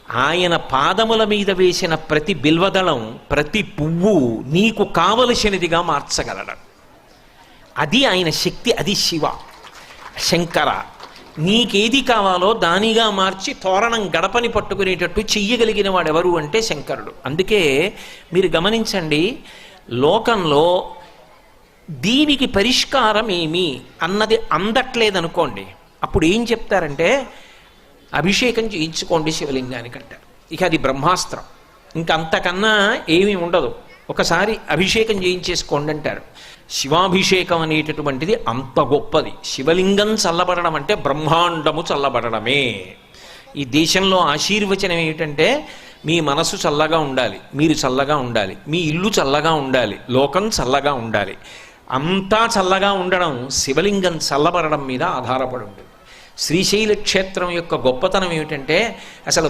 ఆయన పాదముల మీద వేసిన ప్రతి బిల్వదళం, ప్రతి పువ్వు నీకు కావలసినదిగా మార్చగలడు. అది ఆయన శక్తి, అది శివ. శంకర నీకేది కావాలో దానిగా మార్చి తోరణం గడపని పట్టుకునేటట్టు చెయ్యగలిగిన వాడెవరు అంటే శంకరుడు. అందుకే మీరు గమనించండి, లోకంలో దీనికి పరిష్కారం ఏమి అన్నది అందట్లేదనుకోండి, అప్పుడు ఏం చెప్తారంటే అభిషేకం చేయించుకోండి శివలింగానికి అంటారు. ఇక అది బ్రహ్మాస్త్రం, ఇంకా అంతకన్నా ఏమీ ఉండదు. ఒకసారి అభిషేకం చేయించేసుకోండి అంటారు. శివాభిషేకం అనేటటువంటిది అంత గొప్పది. శివలింగం చల్లబడడం అంటే బ్రహ్మాండము చల్లబడడమే. ఈ దేశంలో ఆశీర్వచనం ఏమిటంటే మీ మనసు చల్లగా ఉండాలి, మీరు చల్లగా ఉండాలి, మీ ఇల్లు చల్లగా ఉండాలి, లోకం చల్లగా ఉండాలి. అంతా చల్లగా ఉండడం శివలింగం చల్లబడడం మీద ఆధారపడి ఉంటుంది. శ్రీశైల క్షేత్రం యొక్క గొప్పతనం ఏమిటంటే అసలు